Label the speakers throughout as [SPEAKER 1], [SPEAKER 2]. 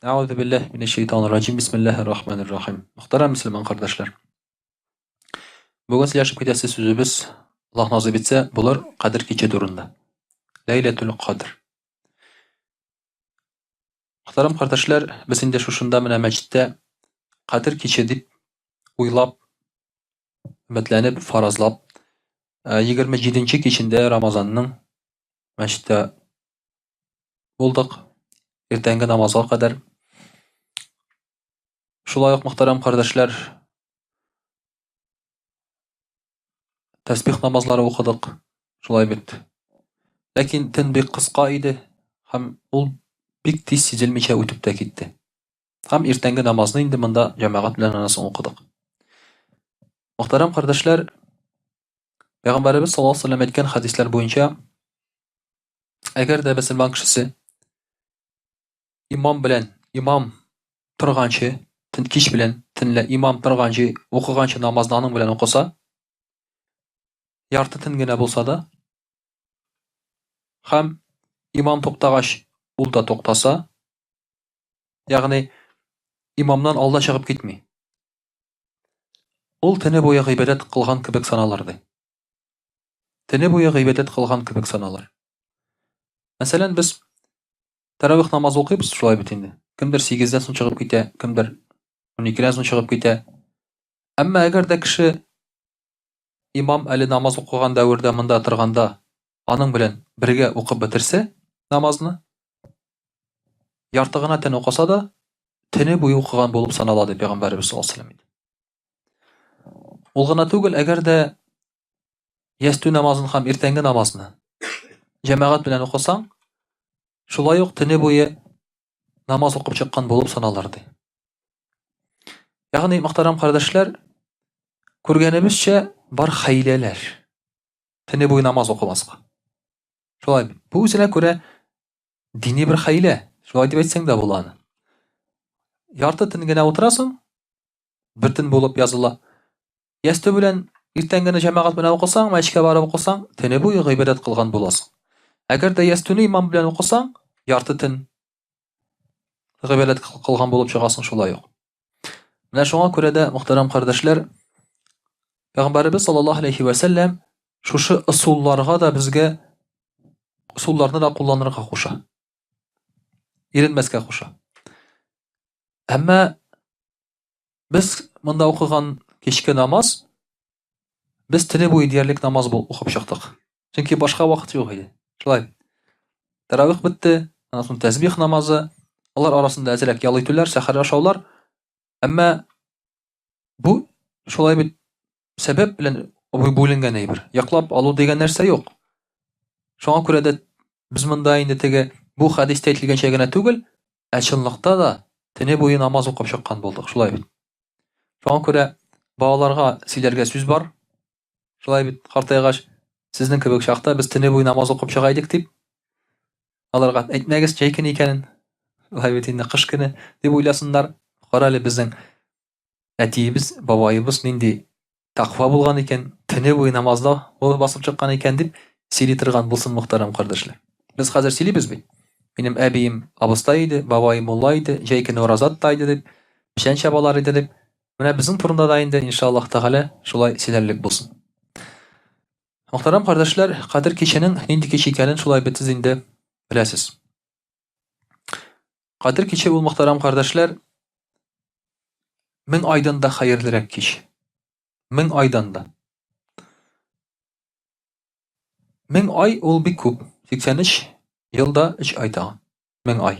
[SPEAKER 1] Euzu billahi mineşşeytanirracim. Bismillahirrahmanirrahim. Muhterem Müslüman kardeşler. Bugün сөйләшеп китәсе сүзебез, Аллаһ насыйп итсә, булыр Кадер кичә турында. Ләйләтүл Кадр. Muhterem kardeşler, без инде шушында менә мәчеттә Кадер кичә дип уйлап, өметләнеп, фаразлап, 27нче кичендә Рамазанның мәчеттә булдык. Иртәнге намазга кадәр. Шулай ук, muhterem kardeşler, тәсбих намазлары укыдык. Шулай бит. Ләкин төн бик кыска иде һәм ул бик тиз сизелмичә үтеп тә китте. Һәм иртәнге намазны инде монда җәмәгать белән анасын укыдык. Muhterem kardeşler, Peygamberimiz sallallahu aleyhi ve sellem әйткән хәдисләр буенча, әгәр дә мөселман кешесе имам торганчы, кич белән, төнлә имам торганчы, укыганчы намазны аның белән укыса, ярты төн генә булса да, һәм имам туктагач ул да туктаса, ягъни имамнан алда чыгып китми. Ул төне буе гыйбадәт кылган кебек саналыр ди. Төне буе гыйбадәт кылган кебек саналыр. Мәсәлән, без таравих намазы укыйбыз, шулай бит инде. Кемдер 8дән соң чыгып китә, кемдер 12дән соң чыгып китә. Әмма әгәр дә кеше имам әле намаз укыган дәврдә монда торганда, аның белән бергә укып бетерсә намазны, ярты гына төн укыса да, төне буе укыган булып санала ди Пәйгамбәрбез саллаллаһу алейһи ва сәлләм. Ул гына түгел, әгәр дә ястү намазын һәм иртәнге намазны җәмәгать белән укысаң, шулай ук төне буе намаз укып чыккан булып саналыр ди. Ягъни, muhterem kardeşler, күргәнебезчә бар хәйләләр төне буе намаз укымаска. Шулай. Бу үзенә күрә дини бер хәйлә. Шулай дип әйтсәң дә була аны. Ярты төн генә утырасың, бер төн булып языла. Ястү белән иртәнгене җәмәгать белән укысаң, мәчеткә барып укысаң, төне буе гыйбадәт кылган буласың. Әгәр дә ястүне имам белән укысаң, ярты төн гыйбадәт кылган булып чыгасың шулай ук. Менә шуңа күрә дә, muhterem kardeşler, Пәйгамбәрбез саллаллаһу алейһи ва сәлләм шушы ысулларга да безгә ысулларны да кулланырга куша. Иренмәскә куша. Әмма без монда укыган кичке намаз, без төне буе диярлек намаз укып чыктык. Чөнки башка вакыт юк иде. Шулай. Таравих битте, аннан соң тәсбих намазы, алар арасында әзрәк ял итүләр, сәхәр ашаулар. Әмма бу шулай бит сәбәп белән бүленгән әйбер. Яклап алу дигән нәрсә юк. Шуңа күрә дә без монда инде теге бу хәдистә әйтелгәнчә генә түгел, ә чынлыкта да төне буе намаз укып чыккан булдык. Шулай бит. Шуңа күрә балаларга сөйләргә сүз бар. Шулай бит, картайгач, сезнең кебек чакта без төне буе намаз укып чыга идек дип, аларга әйтмәгез җәй көне икәнен. Шулай бит инде кыш көне дип уйласыннар. Кара әле безнең әтиебез, бабаебыз нинди таква булган икән, төне буе намазда ул басып чыккан икән дип сөйли торган булсын, muhterem kardeşler. Без хәзер сөйлибез бит. Минем әбием абыстай иде, бабаем мулла иде, җәй көне уразат та иде дип, печән чабалар иде дип. Менә безнең турында да инде иншаллаһ тәгалә шулай сөйләрлек булсын. Muhterem kardeşler, Кадер кичәнең нинди кич икәнен шулай бит сез инде беләсез. Кадер кичә ул, muhterem kardeşler, 1000 айдан да хәерлерәк кич. 1000 айдан да. 1000 ай ул бик күп. 83 елда 3 ай тагын. 1000 ай.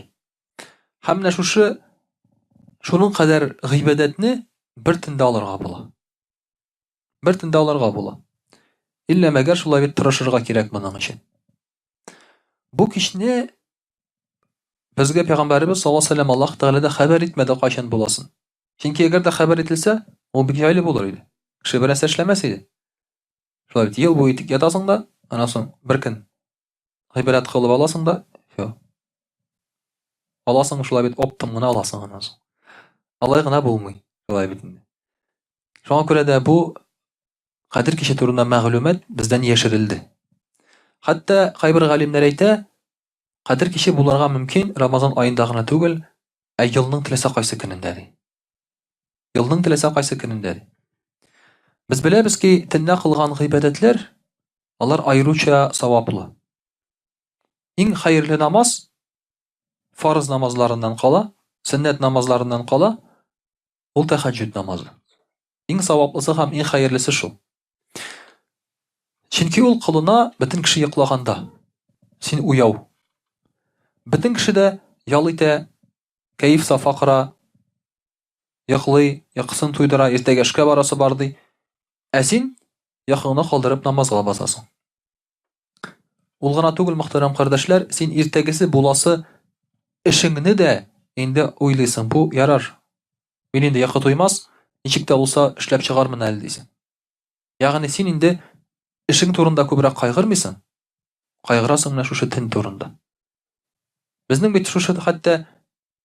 [SPEAKER 1] Һәм менә шуның кадәр гыйбадәтне бер төндә алырга була. Бер төндә алырга була. Иллә мәгәр шулай бит тырышырга кирәк моның өчен. Бу кичне безгә Пәйгамбәрбез саллаллаһу алейһи ва сәлләм Аллаһ Тәгалә дә хәбәр итмәде кайчан буласын. Чөнки әгәр дә хәбәр ителсә, ул бик җайлы булыр иде. Кеше берәрсә эшләмәс иде. Шулай бит, ел буе тик ятасың да, аннан соң бер көн гыйбадәт кылып аласың да, аласың шулай бит, оптым гына аласың аннан соң. Алай гына булмый. Шулай бит инде. Шуңа күрә дә бу Кадер кичә турында мәгълүмат бездән яшерелде. Хәтта кайбер галимнәр әйтә, Кадер кичә булырга мөмкин Рамазан аенда гына түгел, елның теләсә кайсы көнендә ди. Елның теләсә кайсы көнендә ди. Без беләбез ки, төнлә кылган гыйбадәтләр, алар аеруча саваплы. Иң хәерле намаз фарыз намазларыннан кала, сөннәт намазларыннан кала, ул тәһаҗҗүд намазы. Иң саваплысы һәм иң хәерлесе шул. Чөнки ул кылына бөтен кеше йоклаганда. Син уяу. Бөтен кеше дә ял итә, кәеф сафа кыра, йоклый, йокысын туйдыра, иртәгә эшкә барасы бар ди. Ә син йокыңны калдырып намазга басасың. Ул гына түгел, мөхтәрәм кардәшләр, син иртәгесе буласы эшеңне дә инде уйлыйсың. Бу ярар. Мин инде йокы туймас, ничек тә булса эшләп чыгармын әле дисең. Ягъни син инде эшең турында күбрәк кайгырмыйсың. Кайгырасың менә шушы төн турында. Безнең бит шушы хәтта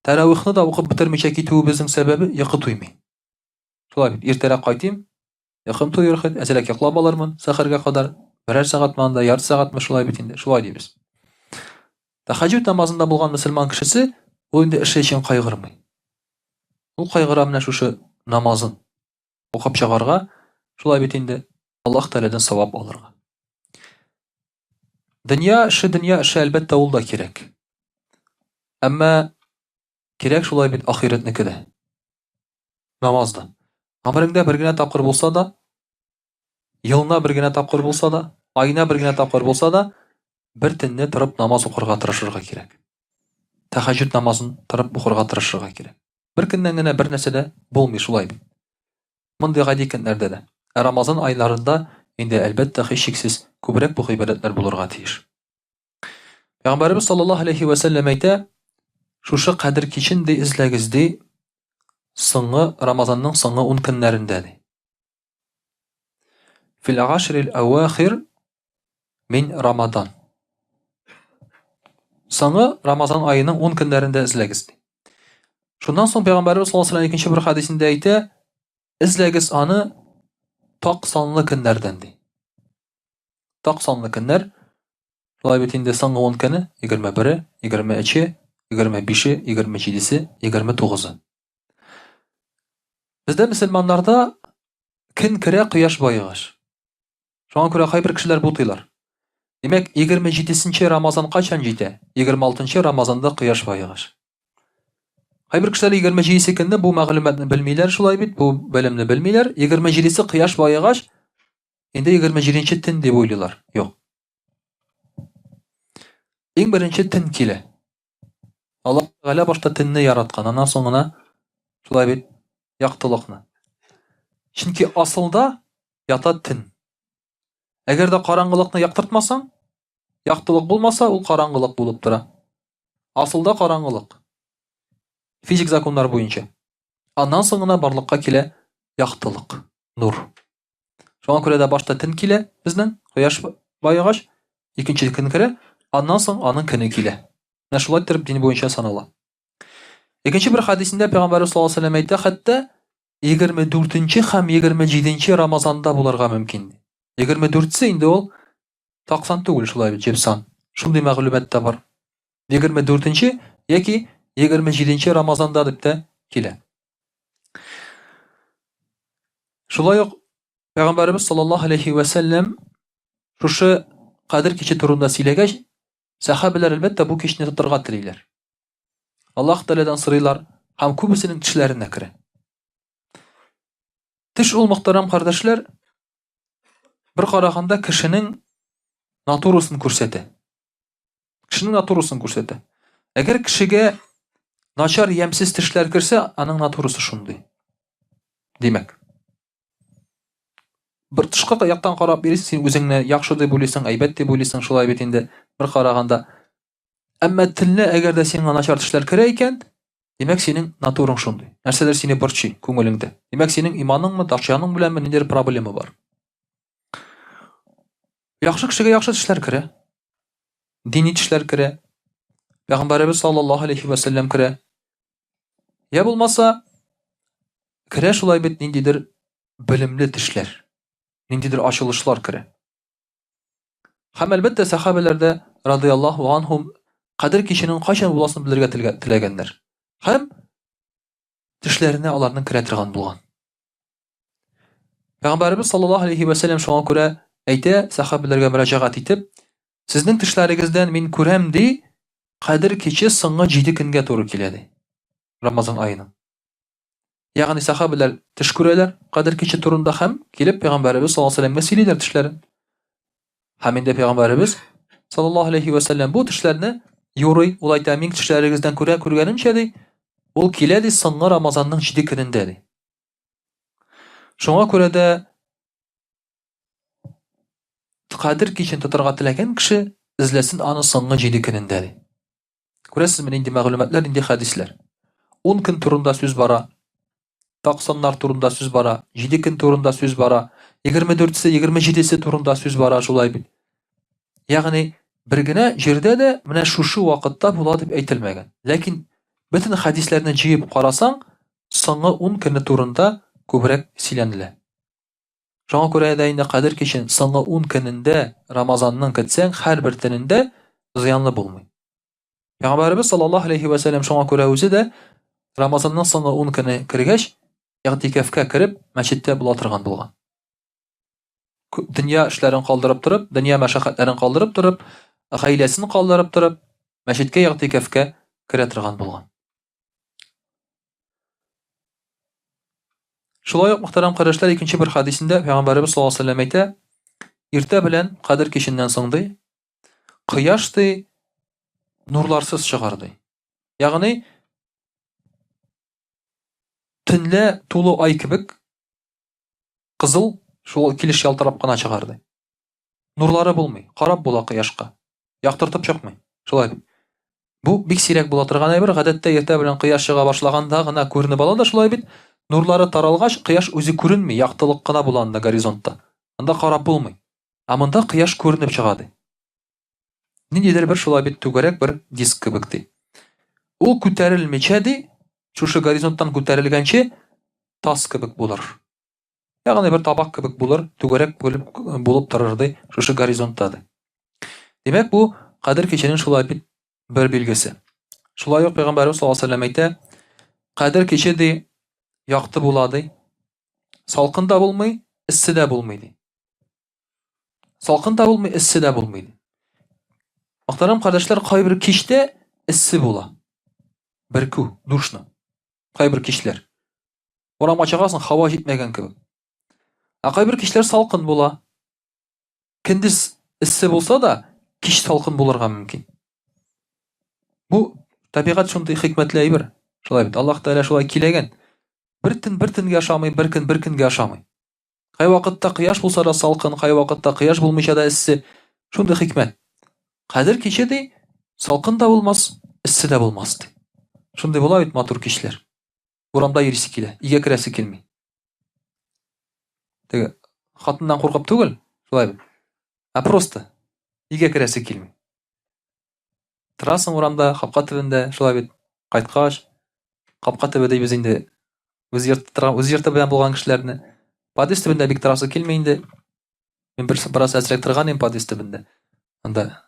[SPEAKER 1] тәравихны да укып бетермичә китүебезнең сәбәбе йокы туймый. Шулай бит, иртәрәк кайтыйм, йокым туйыр, әзрәк йоклап алырмын сәхәргә кадәр. Берәр сәгать манда, ярты сәгатьме шулай бит инде. Шулай дибез. Тәһаҗҗүд намазында булган мөселман кешесе ул инде эше өчен кайгырмый. Ул кайгыра менә шушы намазын укып чыгарга, шулай бит инде Аллаһ Тәгаләдән савап алырга. Дөнья эше әлбәттә ул да кирәк. Әмма кирәк шулай бит ахиретнеке дә. Намазда. Гомереңдә бер генә тапкыр булса да, елына бер генә тапкыр булса да, айына бер генә тапкыр булса да, бер төнне торып намаз укырга тырышырга кирәк. Тәһаҗҗүд намазын торып укырга тырышырга кирәк. Бер көннән генә бер нәрсә дә булмый шулай бит. Мондый гади көннәрдә дә. Рамазан айларында инде әлбәттә һичшиксез күбрәк бу гыйбадәтләр булырга тиеш. Пәйгамбәрбез саллаллаһу алейхи ва сәллям әйтә, шушы кадер кичен ди эзләгез ди, соңгы Рамазанның соңгы 10 көннәрендә ди. Фил ашрил авахир мин Рамадан. Соңгы Рамазан аеның 10 көннәрендә эзләгез ди. Шуннан соң Пәйгамбәрбез саллаллаһу алейхи ва сәллям икенче бер хадисендә әйтә, эзләгез аны так санлы көннәрдән ди. Так санлы көннәр, шулай бит инде соңгы 10 көне 21, 23, 25, 27, 29. Бездә мөселманнарда көн керә кояш баегач. Шуңа күрә кайбер кешеләр бутыйлар. Димәк, 27нче Рамазан кайчан җитә? 26нчы Рамазанда кояш баегач. Кайбер кешеләр 27 көнне бу мәгълүматны белмиләр, шулай бит, бу белемне белмиләр. 27се кояш баегач, инде 27нче төн дип уйлыйлар. Юк. Иң беренче төн килә. Аллаһ Тәгалә башта төнне яраткан, аннан соң гына шулай бит яктылыкны. Чөнки асылда ята төн. Әгәр дә караңгылыкны яктыртмасаң, яктылык булмаса, ул караңгылык булып тора. Асылда караңгылык. Физик законнар буенча. Аннан соң гына барлыкка килә яктылык, нур. Шуңа күрә дә башта төн килә безнең, кояш баегач, икенче көн керә, аннан соң аның көне килә. Менә шулай итеп дин буенча санала. Икенче бер хадисендә Пәйгамбәр саллаллаһу алейхи ва сәллям әйтә, хәтта 24нче һәм 27нче Рамазанда булырга мөмкин. 24се инде ул таксан түгел, шулай бит, җепсан. Шундый мәгълүмат та бар. 24нче яки 27нче Рамазанда дип тә килә. Шулай ук Пәйгамбәрбез саллаллаһу алейхи ва сәллям шушы кадер киче турында сөйләгәч, сахабалар әлбәттә бу кичне тотырга телиләр. Аллаһ Тәгаләдән сорыйлар һәм күбесенең тешләренә керә. Теш ул, мөхтәрәм кардәшләр, бер караганда кешенең натурасын күрсәтә. Кешенең натурасын күрсәтә. Әгәр кешегә начар ямсыз тешләр керсә, аның натурасы шундый. Димәк, бер тышкы яктан карап бирсәң, син үзеңне яхшы дип уйлыйсың, әйбәт дип уйлыйсың, шулай бит инде бер караганда. Әмма телне әгәр дә сиңа начар тешләр керә икән, димәк синең натураң шундый. Нәрсәдер сине борчый күңелеңдә. Димәк синең иманыңмы, ташяның беләнме ниндидер проблема бар. Яхшы кешегә яхшы тешләр керә. Дини тешләр керә. Пәйгамбәрбез саллаллаһу алейхи ва сәллям керә. Я булмаса, керә шулай бит ниндидер белемле тешләр. Ниндидер ачылышлар керә. Һәм әлбәттә сахабаларда радиллаһу анһум кадер киченең кайчан буласын белергә теләгәннәр. Һәм эшләренә аларның керә торган булган. Пәйгамбәрбез саллаллаһу алейхи ва саллям шуңа күрә әйтә, сахабаларга мөрәҗәгать итеп, сезнең тешләрегездән мин күрәм ди, Кадер киче соңгы 7 көнгә туры килә ди. Рамазан аеның. Ягъни сахабалар теш күрәләр Кадер киче турында һәм килеп Пәйгамбәрбез саллаллаһу алейхи ва саллямга сөйлиләр тешләрен. Һәм инде Пәйгамбәрбез саллаллаһу алейхи ва саллям бу тешләрне юрый, ул әйтә, мин тешләрегездән күргәнемчә ди, ул килә ди соңгы Рамазанның 7 көнендә ди. Шуңа күрә дә Кадер кичен тотарга теләгән кеше эзләсен аны соңгы 7 көнендә ди. Күрәсезме инде мәгълүматлар, инде хәдисләр. 10 көн турында сүз бара, 90-лар турында сүз бара, 7 көн турында сүз бара, 24-се, 27-се турында сүз бара, шулай бит. Ягъни бер генә җирдә дә менә шушы вакытта була дип әйтелмәгән. Ләкин бөтен хәдисләрне җыеп карасаң, соңгы 10 көне турында күбрәк сөйләнелә. Шуңа күрә дә инде Кадер кичен соңгы 10 көнендә Рамазанның көтсәң, һәрбер төнендә зыянлы булмый. Пәйгамбәрбез саллаллаһу алейхи ва саллям шуңа күрә үзе дә Рамазанның соңгы 10 көне кергәч, игътикафка кереп, мәчеттә була торган булган. Дөнья эшләрен калдырып торып, дөнья мәшәкатьләрен калдырып торып, гаиләсен калдырып торып, мәчеткә игътикафка керә торган булган. Шулай ук мөхтәрәм кардашлар, икенче бер хадисендә Пәйгамбәрбез саллаллаһу алейхи ва саллям әйтә, иртә белән Кадер киченнән соң ди, кояш ди нурларсыз чыгар ди. Ягъни төнлә тулы ай кебек кызыл шул килеш ялтырап кына чыгар ди. Нурлары булмый, карап була кояшка. Яктыртып чыкмый. Шулай. Бу бик сирәк була торган әйбер, гадәттә иртә белән кояш чыга башлаганда гына күренеп ала да шулай бит. Нурлары таралгач, кояш үзе күренми, яктылык кына була анда горизонтта. Анда карап булмый. А монда кояш күренеп чыга ди. Ниндидер бер шулай бит түгәрәк бер диск кебек ди. Ул күтәрелмичә ди, шушы горизонттан күтәрелгәнче тас кебек булыр. Ягъни бер табак кебек булыр, түгәрәк булып торыр ди шушы горизонтта ди. Димәк, бу Кадер киченең шулай бит бер билгесе. Шулай ук Пәйгамбәрбез саллаллаһу алейхи ва саллям әйтә, Кадер киче ди якты була ди. Салкын да булмый, иссе дә булмый ди. Салкын да булмый, иссе дә булмый ди. Мөхтәрәм кардашлар, кайбер кичтә иссе була. Берку, душно. Кайбер кичләр. Урамга чыгасың, һава җитмәгән кебек. А кайбер кичләр салкын була. Киндис иссе булса да, кич салкын булырга мөмкин. Бу табигать шундый хикмәтле әйбер. Шулай бит, Аллаһ Тәгалә шулай киләгән. Бер көнгә ашамый, бер көнгә ашамый. Кай вакытта кояш булса да салкын, кай вакытта кояш булмыйча да иссе. Шундый хикмәт. Кадер киче ди, салкын да булмас, иссе дә булмас ди. Шундый була бит матур кичләр. Урамда йөрисе килә, өйгә керәсе килми. Теге хатыннан куркып түгел, шулай бит. А просто өйгә керәсе килми. Торасың урамда, капка төбендә, шулай бит. Кайткач, капка төбендә без инде үз йорты белән булган кешеләрне подъезд төбендә бик торасы килми инде. Мин бераз әзрәк торган идем подъезд төбендә. Анда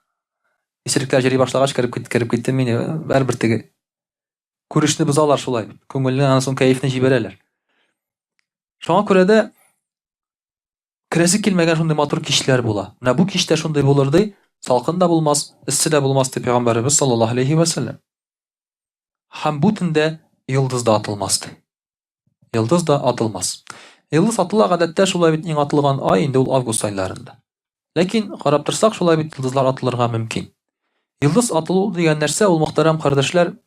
[SPEAKER 1] исерекләр җыри башлагач кереп киттем мин, бер теге күрешне бозалар шулай. Күңелне, аны соң кайфны җибәрәләр. Шуңа күрә дә керәсе килмәгән шундый матур кичләр була. Менә бу кичтә шундый булыр ди, салкын да булмас, иссе дә булмас ди Пәйгамбәрбез саллаллаһу алейхи ва саллям. Һәм бу төндә йолдыз да атылмас ди. Йолдыз да атылмас. Йолдыз атыла гадәттә шулай бит, иң атылган ай инде ул август айларында. Ләкин карап торсак, шулай бит йолдызлар атылырга мөмкин. Йолдыз атылу дигән нәрсә, ул мөхтәрәм кардәшләр,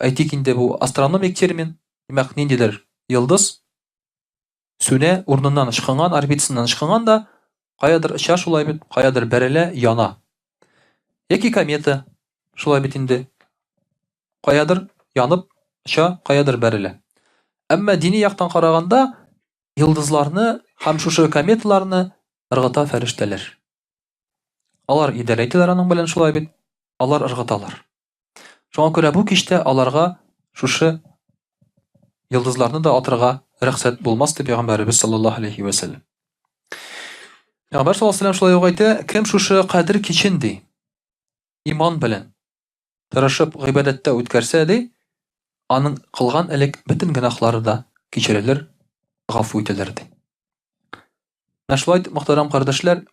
[SPEAKER 1] әйтик инде бу астрономик термин. Димәк, ниндидер йолдыз сүнә урыныннан ычкынган, орбитасыннан ычкынган да каядыр оча шулай бит, каядыр бәрелә, яна. Яки комета шулай бит инде каядыр янып оча, каядыр бәрелә. Әмма дини яктан караганда йолдызларны һәм шушы кометаларны ыргыта фәрештәләр. Алар идарә итәләр аның белән шулай бит, алар ыргыталар. Шуңа күрә бу кичтә аларга шушы йолдызларны да атырга рөхсәт булмас дип Пәйгамбәрбез саллаллаһу алейхи ва саллям. Пәйгамбәр саллаллаһу алейхи ва саллям шулай ук әйтә, кем шушы Кадер кичен ди, иман белән тырышып гыйбадәттә үткәрсә ди, аның кылган элек бөтен гөнаһлары да кечерелер, гафу ителер ди. Менә шулай итеп, мөхтәрәм кардәшләр,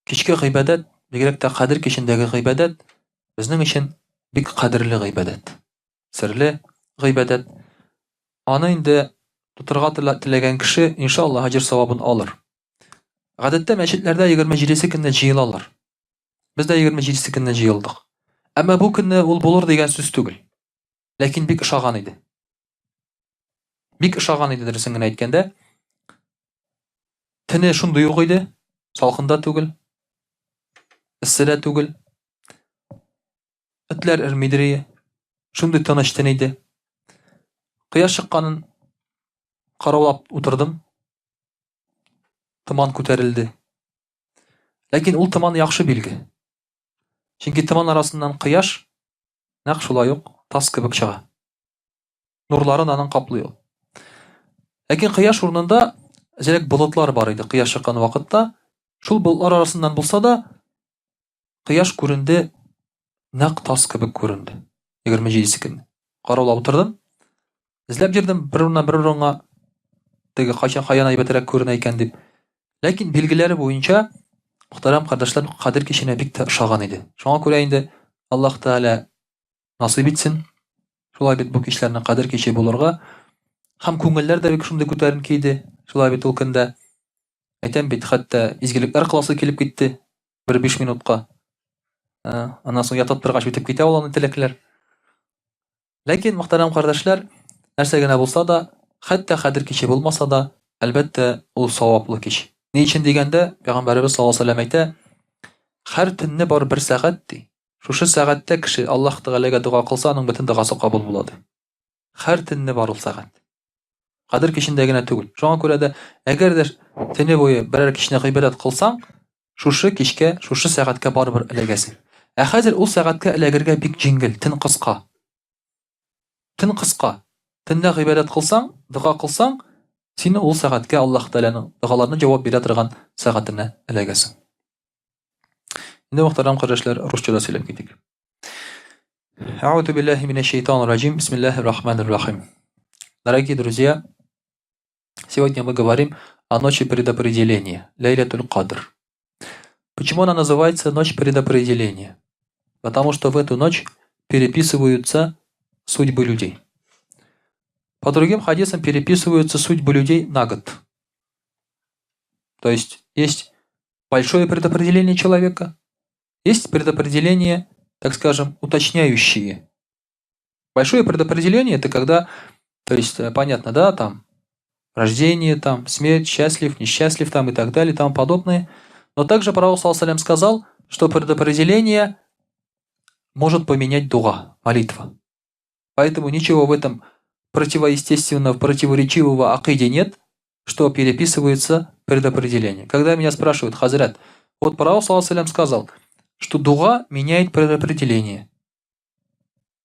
[SPEAKER 1] кичке гыйбадәт, бигрәк тә Кадер кичендәге гыйбадәт безнең өчен бик кадерле гыйбадәт. Серле гыйбадәт. Аны инде тотырга теләгән кеше иншаллаһ аҗр савабын алыр. Гадәттә мәчетләрдә 27 көнне җыелалар. Без дә 27 көнне җыелдык. Әмма бу көнне ул булыр дигән сүз түгел. Ләкин бик ошаган иде. Бик ошаган иде дөресен генә әйткәндә. Төне шундый ук иде, салкында түгел, эсседә түгел. Этләр өрмидер, шундый тыныч төн иде. Кояш чыкканын караулап утырдым. Томан күтәрелде. Ләкин ул томан яхшы билге. Чөнки томан арасыннан кояш нәкъ шулай ук тас кебек чыга. Нурларын аның каплый ул. Ләкин кояш урынында әзрәк болытлар бар иде кояш чыккан вакытта. Шул болытлар арасыннан булса да кояш күренде, нәкъ тас кебек күренде. 27 көн. Караулап утырдым. Эзләп йөрдем бер урынга теге каян әйбәтрәк күренә икән дип. Ләкин билгеләре буенча, мөхтәрәм кардәшләр, Кадер киченә бик тә ошаган иде. Шуңа күрә инде Аллаһ Тәгалә насыйп итсен. Шулай бит бу кичләрне Кадер киче булырга. Һәм күңелләр дә бик шундый күтәренке иде. Шулай бит ул көндә. Әйтәм бит, хәтта изгелекләр кыласы килеп китте. 1-5 минутка. Аннан соң ятып торгач үтеп китә ул аны теләкләр. Ләкин мөхтәрәм кардәшләр, нәрсә генә булса да, хәтта Кадер киче булмаса да, әлбәттә ул саваплы кич. Ни өчен дигәндә, Пәйгамбәрбез саллаллаһу алейһи ва сәллям әйтә, һәр төнне бар 1 сәгать ди. Шушы сәгатьтә кеше Аллаһ Тәгаләгә дуга кылса, аның бөтен дугасы кабул була ди. Һәр төнне бар ул сәгать. Кадер кичендә генә түгел. Шуңа күрә дә, әгәр дә төне буе берәр кичне гыйбадәт кылсаң, шушы кичкә, шушы сәгатькә барыбер эләгәсең. Ә хәзер ул сәгатькә эләгергә бик җиңел, төн кыска. Төн кыска. Төндә гыйбадәт кылсаң, дуга кылсаң, сине ул сәгатькә Аллаһ Тәгаләнең дугаларына җавап бирә торган сәгатенә эләгәсең. Инде мөхтәрәм кардәшләр, русчада сөйләп китик. А'удhu billahi minash shaitanir rajim. Бисмиллахир рахманир рахим. Дорогие друзья, сегодня мы говорим о ночи предопределения, Лейлатуль Кадр. Почему она называется ночь предопределения? Потому что в эту ночь переписываются судьбы людей. По другим хадисам переписываются судьбы людей на год. То есть большое предопределение человека, есть предопределение, так скажем, уточняющие. Большое предопределение — это когда, то есть понятно, да, там рождение, там смерть, счастлив, несчастлив, там и так далее, и тому подобное. Но также пророк саллаллаху алейхи ва саллям сказал, что предопределение может поменять дуга, молитва. Поэтому ничего в этом противоестественного, противоречивого акиде нет, что переписывается предопределение. Когда меня спрашивают, хазрат, вот пророк саллаллаху алейхи ва саллям сказал, что дуга меняет предопределение.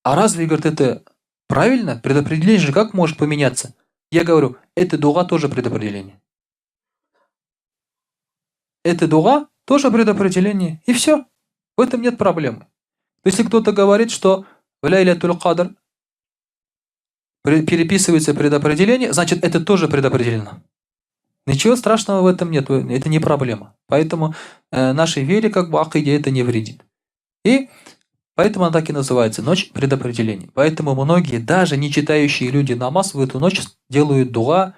[SPEAKER 1] А разве, говорит, это правильно? Предопределение же как может поменяться? Я говорю, это дуга тоже предопределение. Это дуга тоже предопределение. И все. В этом нет проблемы. Если кто-то говорит, что в Лейлатуль Кадр переписывается предопределение, значит, это тоже предопределено. Ничего страшного в этом нет, это не проблема. Поэтому нашей вере, как бы, акиде это не вредит. И поэтому она так и называется ночь предопределения. Поэтому многие, даже не читающие люди намаз, в эту ночь делают дуга,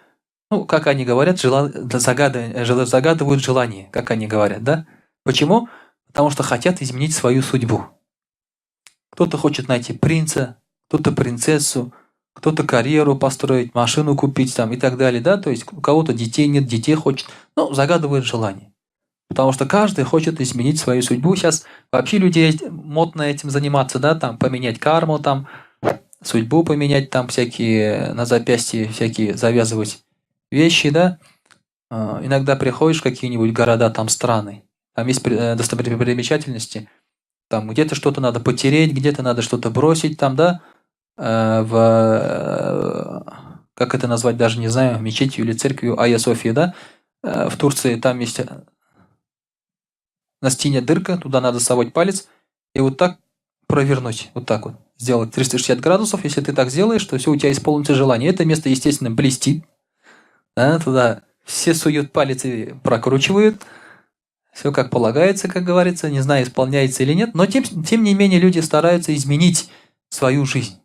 [SPEAKER 1] ну, как они говорят, загадывают желание, как они говорят, да? Почему? Потому что хотят изменить свою судьбу. Кто-то хочет найти принца, кто-то принцессу, кто-то карьеру построить, машину купить там и так далее, да? То есть у кого-то детей нет, детей хочет, ну, загадывает желание. Потому что каждый хочет изменить свою судьбу. Сейчас вообще люди модно этим заниматься, да, там поменять карму, там судьбу поменять, там всякие на запястье всякие завязывать вещи, да. Иногда приходишь в какие-нибудь города, там страны, там есть достопримечательности, там где-то что-то надо потереть, где-то надо что-то бросить, там, да, как это назвать, даже не знаю, мечетью или церковью Айя София, да, в Турции там есть на стене дырка, туда надо совать палец, и вот так провернуть. Вот так вот. Сделать 360 градусов. Если ты так сделаешь, то все, у тебя исполнится желание. Это место, естественно, блестит. Да, туда все суют палец и прокручивают. Все как полагается, как говорится. Не знаю, исполняется или нет. Но тем не менее люди стараются изменить свою жизнь,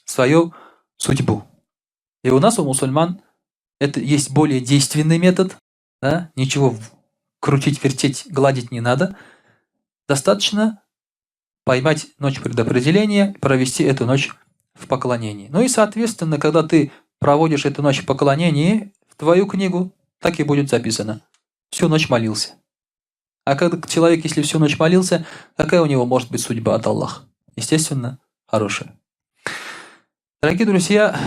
[SPEAKER 1] свою судьбу. И у нас, у мусульман, это есть более действенный метод. Да? Ничего крутить, вертеть, гладить не надо. Достаточно поймать ночь предопределения, провести эту ночь в поклонении. Ну и, соответственно, когда ты проводишь эту ночь в поклонении, в твою книгу так и будет записано. Всю ночь молился. А когда человек, если всю ночь молился, какая у него может быть судьба от Аллаха? Естественно, хорошая. Дорогие друзья,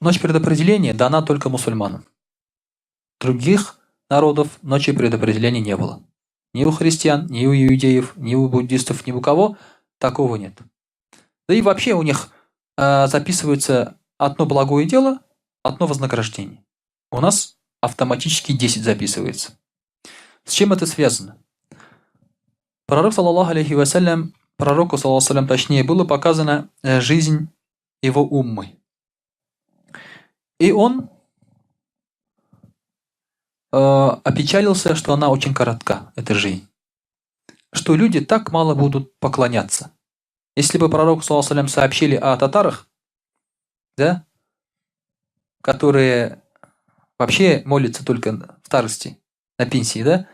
[SPEAKER 1] ночь предопределения дана только мусульманам. Других народов ночи предопределения не было. Ни у христиан, ни у иудеев, ни у буддистов, ни у кого такого нет. Да и вообще у них записывается одно благое дело, одно вознаграждение. У нас автоматически 10 записывается. С чем это связано? Пророк, саллаллаху алейхи вассалям, пророку, саллаллаху алейхи, точнее, было показана жизнь его уммы. И он опечалился, что она очень коротка, эта жизнь. Что люди так мало будут поклоняться. Если бы пророку, саллаллаху алейхи, сообщили о татарах, да, которые вообще молятся только в старости, на пенсии, да,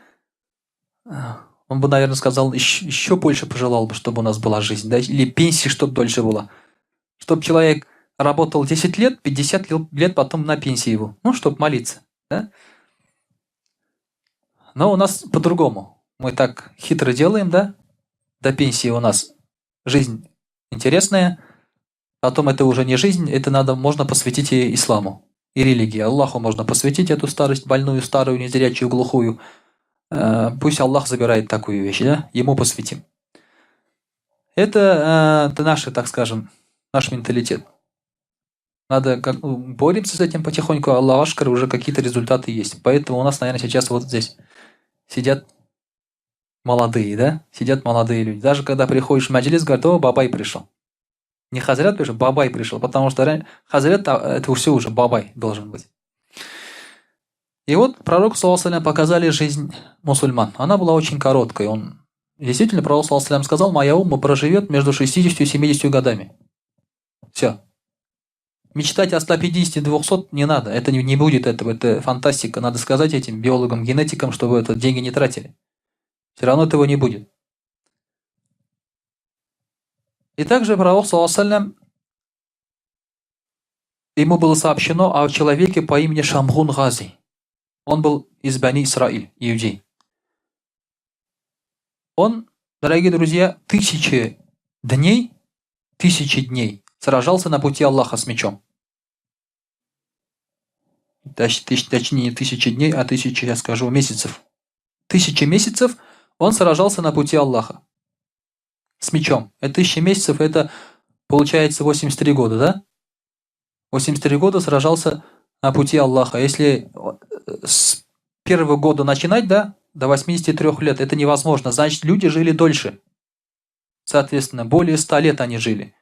[SPEAKER 1] он бы, наверное, сказал, еще больше пожелал бы, чтобы у нас была жизнь, да, или пенсии, чтобы дольше была. Чтобы человек работал 10 лет, 50 лет потом на пенсии его. Ну, чтобы молиться, да. Но у нас по-другому. Мы так хитро делаем, да, до пенсии у нас жизнь интересная, потом это уже не жизнь, это можно посвятить и исламу, и религии. Аллаху можно посвятить эту старость, больную, старую, незрячую, глухую. Пусть Аллах забирает такую вещь, да? Ему посвятим. Это наш, так скажем, наш менталитет. Боремся с этим потихоньку, Аллах ашкар, уже какие-то результаты есть. Поэтому у нас, наверное, сейчас вот здесь сидят молодые, да? Сидят молодые люди. Даже когда приходишь в маджлис, говорят, о, бабай пришел. Не хазрят пришел, бабай пришел, потому что хазрят это все уже бабай должен быть. И вот пророку, саллаллаху алейхи, показали жизнь мусульман. Она была очень короткой. Он действительно, пророк, саллаллаху алейхи, сказал, моя умма проживет между 60 и 70 годами. Все. Мечтать о 150-200 не надо. Это не будет этого. Это фантастика. Надо сказать этим биологам, генетикам, чтобы это деньги не тратили. Все равно этого не будет. И также пророк, саллаллаху алейхи, ему было сообщено о человеке по имени Шамгун Гази. Он был из Бани Исраиль, иудей. Он, дорогие друзья, 1000 дней сражался на пути Аллаха с мечом. Точнее, не 1000 дней, а 1000, я скажу, месяцев. 1000 месяцев он сражался на пути Аллаха с мечом. Это 1000 месяцев, это получается 83 года, да? 83 года сражался на пути Аллаха. Если с первого года начинать, да, до 83 лет, это невозможно. Значит, люди жили дольше. Соответственно, более 100 лет они жили.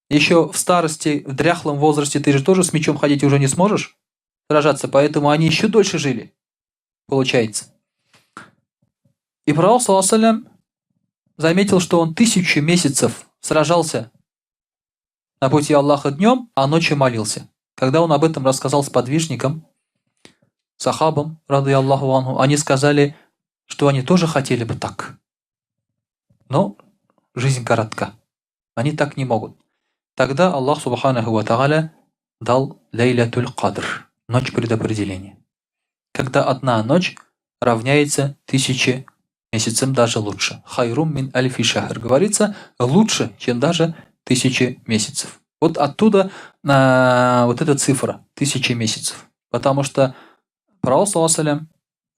[SPEAKER 1] Еще в старости, в дряхлом возрасте ты же тоже с мечом ходить уже не сможешь сражаться, поэтому они еще дольше жили, получается. И пророк, саллаллаху алейхи, заметил, что он 1000 месяцев сражался на пути Аллаха днем, а ночью молился. Когда он об этом рассказал сподвижникам, сахабам, рады Аллаху анху, они сказали, что они тоже хотели бы так. Но жизнь коротка. Они так не могут. Тогда Аллах Субханаху ва Тааля дал Лейлятуль Кадр, ночь предопределения. Когда одна ночь равняется 1000 месяцам, даже лучше. Хайрум мин альфи шахр. Говорится, лучше, чем даже 1000 месяцев. Вот оттуда вот эта цифра, 1000 месяцев. Потому что пророк, саллаллаху алейхи,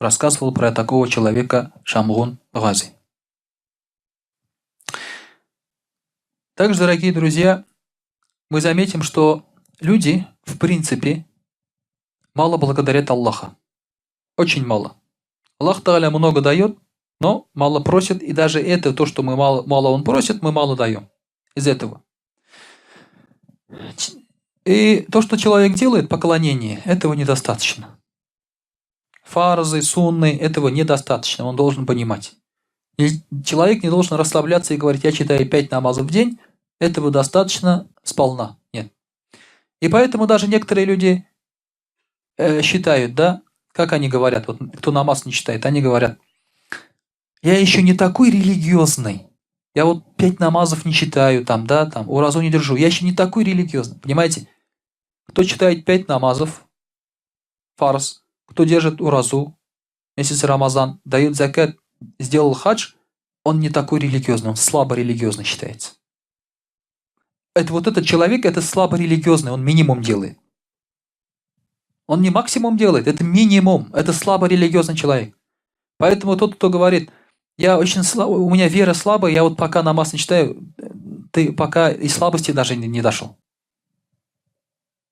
[SPEAKER 1] рассказывал про такого человека Шамгун Гази. Также, дорогие друзья, мы заметим, что люди, в принципе, мало благодарят Аллаха. Очень мало. Аллах Тааля много дает, но мало просит, и даже это, то, что мы мало он просит, мы мало даем. Из этого. И то, что человек делает, поклонение, этого недостаточно. Фарзы, сунны, этого недостаточно, он должен понимать. И человек не должен расслабляться и говорить, я читаю 5 намазов в день, этого достаточно сполна. Нет. И поэтому даже некоторые люди считают, да, как они говорят, вот кто намаз не читает, они говорят, я еще не такой религиозный, я вот 5 намазов не читаю, там, да, там, уразу не держу, я еще не такой религиозный, понимаете? Кто читает 5 намазов, фарз, кто держит уразу, месяц Рамазан, дает закат, сделал хадж, он не такой религиозный, он слабо религиозный считается. Это вот этот человек, это слабо религиозный, он минимум делает. Он не максимум делает, это минимум, это слабо религиозный человек. Поэтому тот, кто говорит, я очень слаб, у меня вера слабая, я вот пока намаз не читаю, ты пока и слабости даже не дошел.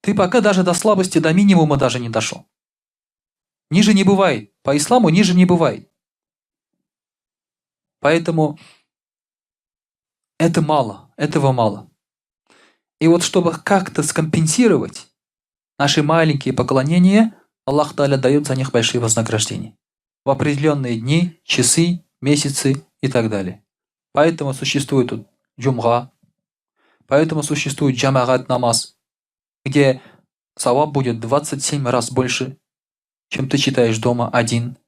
[SPEAKER 1] Ты пока даже до слабости, до минимума даже не дошел. Ниже не бывает. По исламу ниже не бывает. Поэтому это мало, этого мало. И вот чтобы как-то скомпенсировать наши маленькие поклонения, Аллах Та'аля дает за них большие вознаграждения. В определенные дни, часы, месяцы и так далее. Поэтому существует тут джумга, поэтому существует джамагат намаз, где саваб будет 27 раз больше, чем ты читаешь дома один.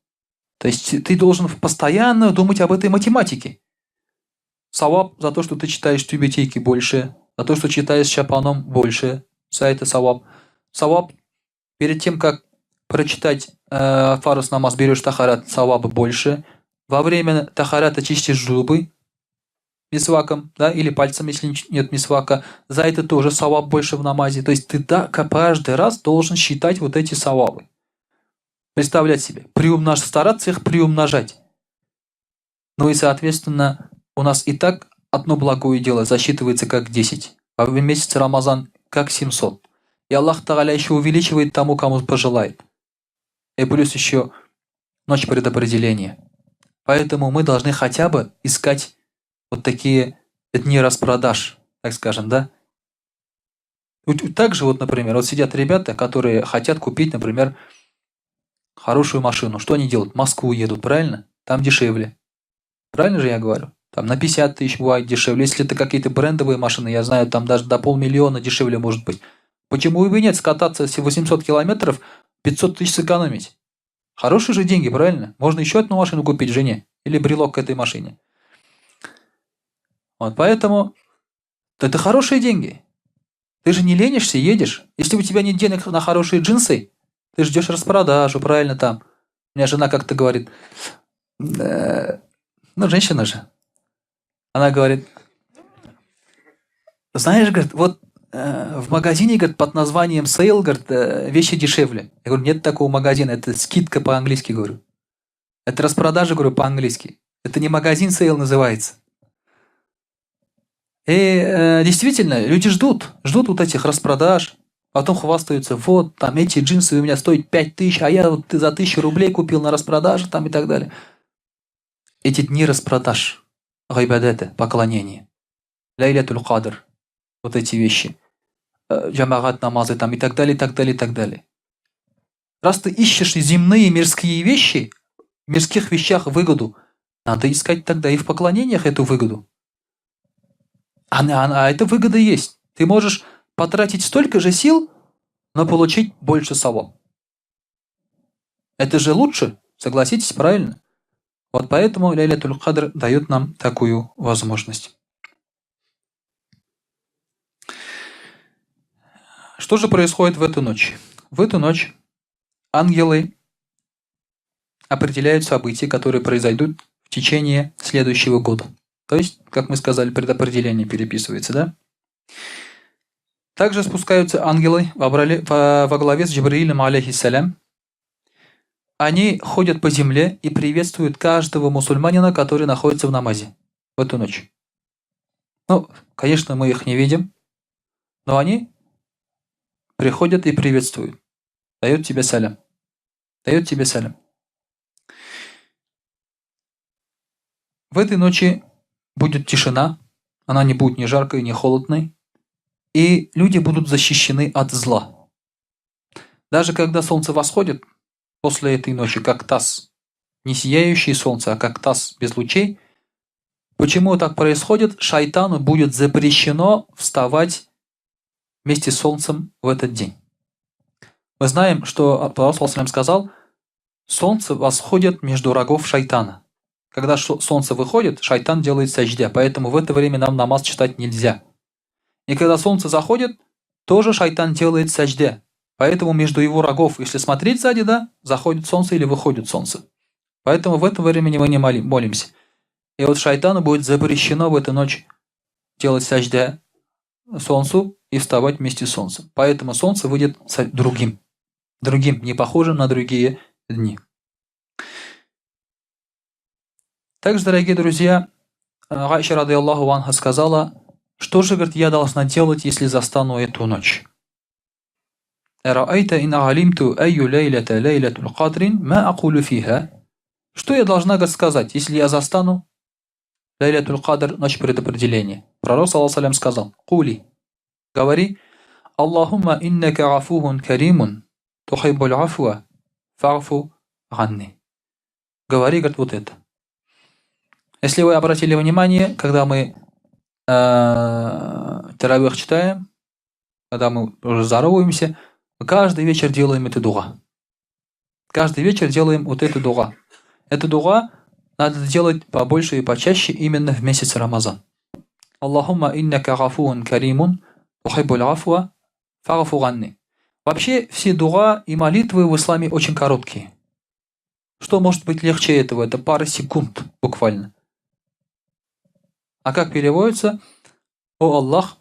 [SPEAKER 1] То есть ты должен постоянно думать об этой математике. Саваб за то, что ты читаешь тюбетейки больше, за то, что читаешь шапаном больше, за это саваб. Саваб перед тем, как прочитать фарз намаз, берешь тахарат, саваба больше. Во время тахарата чистишь зубы мисваком, да, или пальцем, если нет мисвака. За это тоже саваб больше в намазе. То есть ты каждый раз должен считать вот эти савабы. Представлять себе. Стараться их приумножать. Ну и, соответственно, у нас и так одно благое дело засчитывается как 10. А в месяц Рамазан как 700. И Аллах Тааля еще увеличивает тому, кому пожелает. И плюс еще ночь предопределения. Поэтому мы должны хотя бы искать вот такие дни распродаж, так скажем, да? Также вот, например, вот сидят ребята, которые хотят купить, например, хорошую машину. Что они делают? В Москву едут, правильно? Там дешевле. Правильно же я говорю? Там на 50 тысяч бывает дешевле. Если это какие-то брендовые машины, я знаю, там даже до 500 000 дешевле может быть. Почему бы и нет? Скататься 800 километров, 500 тысяч сэкономить. Хорошие же деньги, правильно? Можно еще одну машину купить жене. Или брелок к этой машине. Вот поэтому это хорошие деньги. Ты же не ленишься, едешь. Если у тебя нет денег на хорошие джинсы, ты ждешь распродажу, правильно там. У меня жена как-то говорит, ну, женщина же. Она говорит, знаешь, говорит, вот в магазине, говорит, под названием сейл, говорит, вещи дешевле. Я говорю, нет такого магазина, это скидка по-английски, говорю. Это распродажа, говорю, по-английски. Это не магазин сейл называется. И действительно, люди ждут вот этих распродаж, потом хвастаются, вот, там, эти джинсы у меня стоят 5000, а я вот за 1000 рублей купил на распродаже, там, и так далее. Эти дни распродаж, гайбадета, поклонение, лайлятуль кадр, вот эти вещи, джамагат намазы, там, и так далее, и так далее, и так далее. Раз ты ищешь земные мирские вещи, в мирских вещах выгоду, надо искать тогда и в поклонениях эту выгоду. А эта выгода есть. Ты можешь потратить столько же сил, но получить больше саваб. Это же лучше, согласитесь, правильно? Вот поэтому Лайлятуль Кадр дает нам такую возможность. Что же происходит в эту ночь? В эту ночь ангелы определяют события, которые произойдут в течение следующего года. То есть, как мы сказали, предопределение переписывается, да? Также спускаются ангелы во главе с Джибраилем, алейхиссалям. Они ходят по земле и приветствуют каждого мусульманина, который находится в намазе в эту ночь. Ну, конечно, мы их не видим, но они приходят и приветствуют. Дают тебе салям. Дают тебе салям. в этой ночи будет тишина, она не будет ни жаркой, ни холодной, и люди будут защищены от зла. Даже когда солнце восходит после этой ночи, как таз, не сияющее солнце, а как таз без лучей, почему так происходит? Шайтану будет запрещено вставать вместе с солнцем в этот день. Мы знаем, что Пророк сказал, солнце восходит между рогов шайтана. Когда солнце выходит, шайтан делает садждя, поэтому в это время нам намаз читать нельзя. И когда солнце заходит, тоже шайтан делает садждя. Поэтому между его рогов, если смотреть сзади, да, заходит солнце или выходит солнце. Поэтому в это время мы не молимся. И вот шайтану будет запрещено в эту ночь делать садждя солнцу и вставать вместе с солнцем. Поэтому солнце выйдет другим, не похожим на другие дни. Также, дорогие друзья, Айша радийаллаху анха сказала, что же, говорит, я должна делать, если застану эту ночь? Что я должна, говорит, сказать, если я застану Лайлятуль Кадр, ночь предопределения? Пророк ﷺ сказал, «Кули, говори, Аллахумма иннака афухун каримун, тухайбуль афуа, фарфу ганни». Говори, говорит, вот это. Если вы обратили внимание, когда мы таравих читаем, когда мы уже здороваемся, мы каждый вечер делаем эту дуа. Каждый вечер делаем вот эту дуа. Эту дуа надо делать побольше и почаще именно в месяц Рамазан. Аллахумма иннака гафуун каримун, тухайбуль афуа, фарфу ганни. Вообще все дуа и молитвы в исламе очень короткие. Что может быть легче этого? Это пара секунд буквально. А как переводится? О Аллах,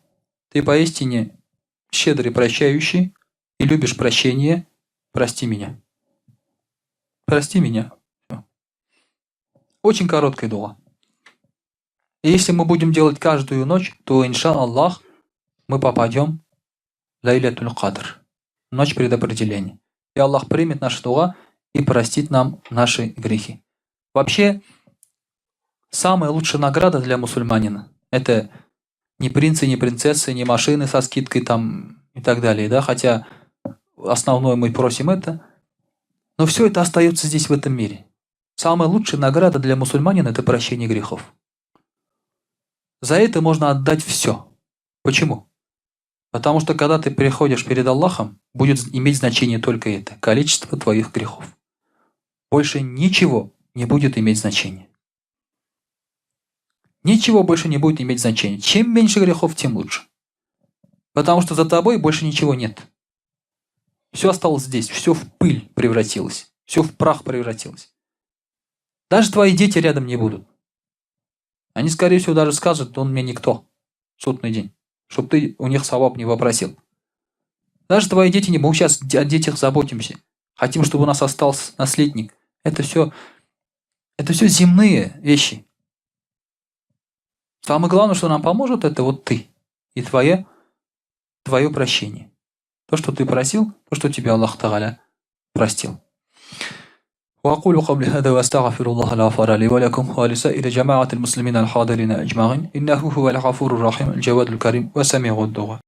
[SPEAKER 1] ты поистине щедрый прощающий и любишь прощение, прости меня. Прости меня. Очень короткая дуа. И если мы будем делать каждую ночь, то, инша Аллах, мы попадем в Лайлятуль Кадр, ночь предопределения. И Аллах примет нашу дуа и простит нам наши грехи. Вообще, самая лучшая награда для мусульманина – это не принцы, не принцессы, не машины со скидкой там и так далее, да, хотя основное мы просим это, но все это остается здесь, в этом мире. Самая лучшая награда для мусульманина – это прощение грехов. За это можно отдать все. Почему? Потому что когда ты приходишь перед Аллахом, будет иметь значение только это – количество твоих грехов. Больше ничего не будет иметь значения. Ничего больше не будет иметь значения. Чем меньше грехов, тем лучше. Потому что за тобой больше ничего нет. Все осталось здесь, все в пыль превратилось, все в прах превратилось. Даже твои дети рядом не будут. Они, скорее всего, даже скажут, он мне никто в судный день, чтобы ты у них саваб не вопросил. Даже твои дети не будут. Мы сейчас о детях заботимся. Хотим, чтобы у нас остался наследник. Это все земные вещи. Самое главное, что нам поможет, это вот ты и твое прощение. То, что ты просил, то, что тебе Аллах Тааля простил. وأقول قبل هذا وأستغفر الله الغفار لي ولكم ولسائر جماعة المسلمين الحاضرين أجمعين إنه هو الغفور الرحيم الجواد الكريم وسميع الدعاء.